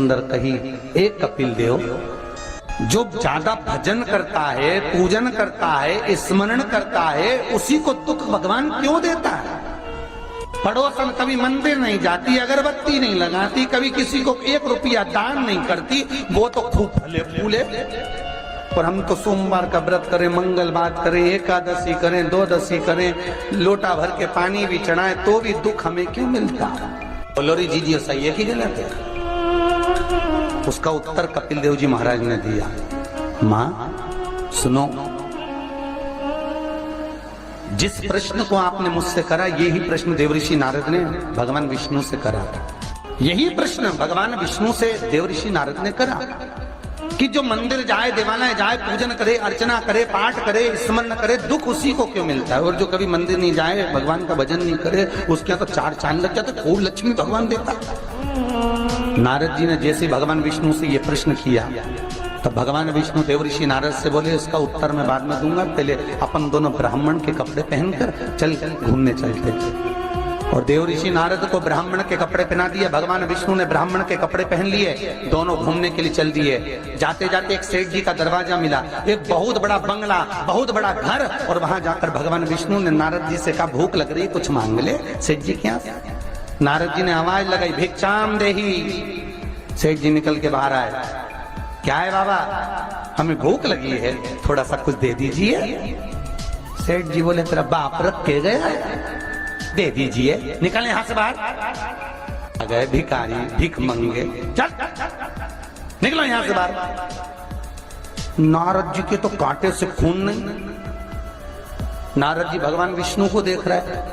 सुंदर कही, एक कपिल देव जो ज्यादा भजन करता है, पूजन करता है, स्मरण करता है, उसी को दुख भगवान क्यों देता है? पड़ोसन कभी मंदिर नहीं जाती, अगरबत्ती नहीं लगाती, कभी किसी को 1 रुपया दान नहीं करती, वो तो खूब फले फूले। और हम तो सोमवार का व्रत करें, मंगलवार करें, एकादशी करें, द्वादशी करें, लोटा भर के पानी भी चढ़ाएं, तो भी दुख हमें क्यों मिलता? बोलो रे जी सही है कि गलत है? उसका उत्तर कपिल देव जी महाराज ने दिया, मां सुनो, जिस प्रश्न को आपने मुझसे करा, यही प्रश्न देवऋषि नारद ने भगवान विष्णु से करा था। यही प्रश्न भगवान विष्णु से देवऋषि नारद ने करा कि जो मंदिर जाए, देवालय जाए, पूजन करे, अर्चना करे, पाठ करे, स्मरण करे, दुख उसी को क्यों मिलता है? और जो कभी मंदिर नहीं जाए, भगवान का भजन नहीं करे, उसके यहाँ तो 4 चांद लग जाते, खूब लक्ष्मी भगवान देता। नारद जी ने जैसे भगवान विष्णु से ये प्रश्न किया, तो भगवान विष्णु देवऋषि नारद से बोले, इसका उत्तर मैं बाद में दूंगा, पहले अपन दोनों ब्राह्मण के कपड़े पहनकर चल घूमने चलते। और देवऋषि नारद को ब्राह्मण के कपड़े पहना दिए, भगवान विष्णु ने ब्राह्मण के कपड़े पहन लिए, दोनों घूमने के लिए चल दिए। जाते जाते एक सेठ जी का दरवाजा मिला, एक बहुत बड़ा बंगला, बहुत बड़ा घर, और वहां जाकर भगवान विष्णु ने नारद जी से कहा, भूख लग रही, कुछ मांग ले। सेठ जी क्या? नारद जी ने आवाज लगाई, भिक्षाम देही। सेठ जी निकल के बाहर आए, क्या है बाबा? हमें भूख लगी है, थोड़ा सा कुछ दे दीजिए। सेठ जी बोले, तेरा बाप रख के गया, दे दीजिए। निकल यहां से बाहर। आ गए भिखारी, भीख मंगे, चल निकलो यहां से बाहर। नारद जी के तो कांटे से खून नहीं। नारद जी भगवान विष्णु को देख रहे हैं,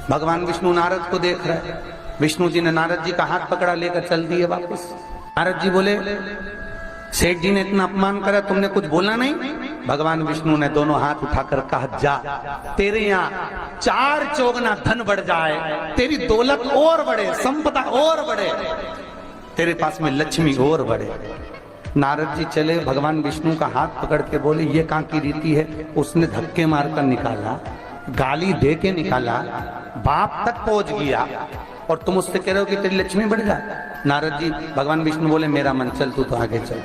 भगवान विष्णु नारद को देख रहे हैं। विष्णु जी ने नारद जी का हाथ पकड़ा, लेकर चल दिए वापस। नारद जी बोले, सेठ जी ने इतना अपमान करा, तुमने कुछ बोला नहीं? भगवान विष्णु ने दोनों हाथ उठाकर कहा, जा, तेरे यहाँ 4 चौगुना धन बढ़ जाए, तेरी दौलत और बढ़े, संपदा और बढ़े, तेरे पास में लक्ष्मी और बढ़े। नारद जी चले, भगवान विष्णु का हाथ पकड़ के बोले, ये कहाँ की रीति है? उसने धक्के मारकर निकाला, गाली दे के निकाला, बाप तक पहुंच गया, और तुम उससे कह रहे हो कि तेरी लक्ष्मी बढ़ जाए। नारद जी, भगवान विष्णु बोले, मेरा मन, चल तू तो आगे चल।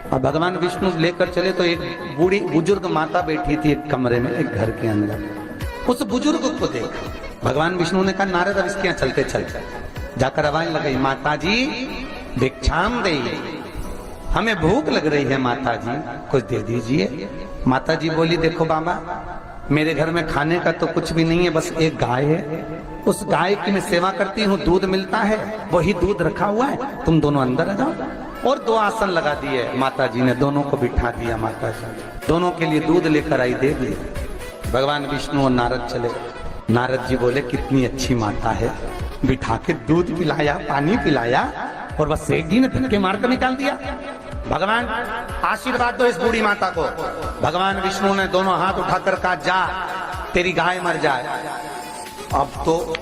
और भगवान विष्णु लेकर चले तो एक बूढ़ी बुजुर्ग माता बैठी थी एक कमरे में, एक घर के अंदर। उस बुजुर्ग को देख भगवान विष्णु ने कहा, नारद अब इसके यहाँ चलते चल। जाकर आवाज लगाई, माता जी भिक्षाम दे, हमें भूख लग रही है माता जी, कुछ दे दीजिए। माता जी बोली, देखो बाबा, मेरे घर में खाने का तो कुछ भी नहीं है, बस एक गाय है, उस गाय की मैं सेवा करती हूँ, दूध मिलता है, वही दूध रखा हुआ है, तुम दोनों अंदर आ जाओ। और 2 आसन लगा दिए माता जी ने, दोनों को बिठा दिया। माता जी दोनों के लिए दूध लेकर आई, दे दिए। भगवान विष्णु और नारद चले। नारद जी बोले, कितनी अच्छी माता है, बिठा के दूध पिलाया, पानी पिलाया, और बस सेठ जी ने धक्के मारकर निकाल दिया। भगवान आशीर्वाद दो इस बूढ़ी माता को। भगवान विष्णु ने दोनों हाथ उठाकर कहा, जा, तेरी गाय मर जाए। अब तो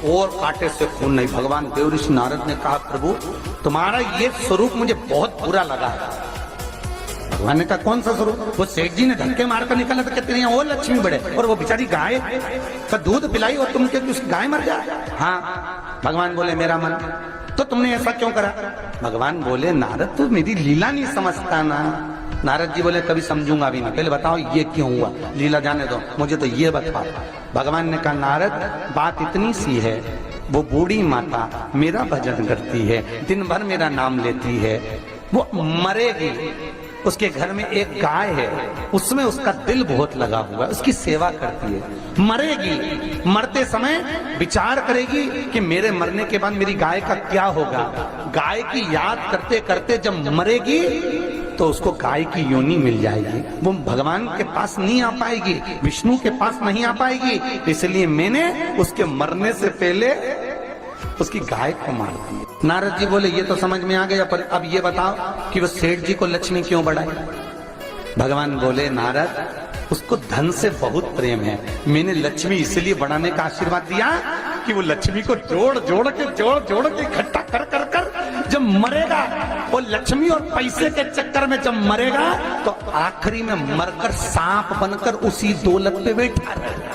और कांटे से खून नहीं। भगवान देवऋषि नारद ने कहा, प्रभु तुम्हारा ये स्वरूप मुझे बहुत बुरा लगा है। भगवान ने कहा, कौन सा स्वरूप? वो सेठ जी ने धक्के मारकर निकाला था, कहते हैं और लक्ष्मी बढ़े, और वो बेचारी गाय का दूध पिलाई और तुम कहते उसकी गाय मर जाए। हाँ। भगवान बोले, मेरा मन, तो तुमने ऐसा क्यों करा? भगवान बोले, नारद तू मेरी लीला नहीं समझता ना। नारद जी बोले, कभी समझूंगा भी नहीं, पहले बताओ ये क्यों हुआ, लीला जाने दो, मुझे तो ये बताओ। भगवान ने कहा, नारद बात इतनी सी है, वो बूढ़ी माता मेरा भजन करती है, दिन भर मेरा नाम लेती है, वो मरेगी, उसके घर में एक गाय है, उसमें उसका दिल बहुत लगा हुआ है, उसकी सेवा करती है, मरेगी, मरते समय विचार करेगी कि मेरे मरने के बाद मेरी गाय का क्या होगा। गाय की याद करते करते जब मरेगी तो उसको गाय की योनि मिल जाएगी, वो भगवान के पास नहीं आ पाएगी, विष्णु के पास नहीं आ पाएगी, इसलिए मैंने उसके मरने से पहले उसकी गाय को मार दी। नारद जी बोले, ये तो समझ में आ गया, पर अब ये बताओ कि वो सेठ जी को लक्ष्मी क्यों बढ़ाई? भगवान बोले, नारद उसको धन से बहुत प्रेम है, मैंने लक्ष्मी इसलिए बढ़ाने का आशीर्वाद दिया कि वो लक्ष्मी को जोड़ जोड़ के इकट्ठा कर कर कर जब मरेगा, वो लक्ष्मी और पैसे के चक्कर में जब मरेगा तो आखिरी में मरकर सांप बनकर उसी दौलत पे बैठा रहेगा।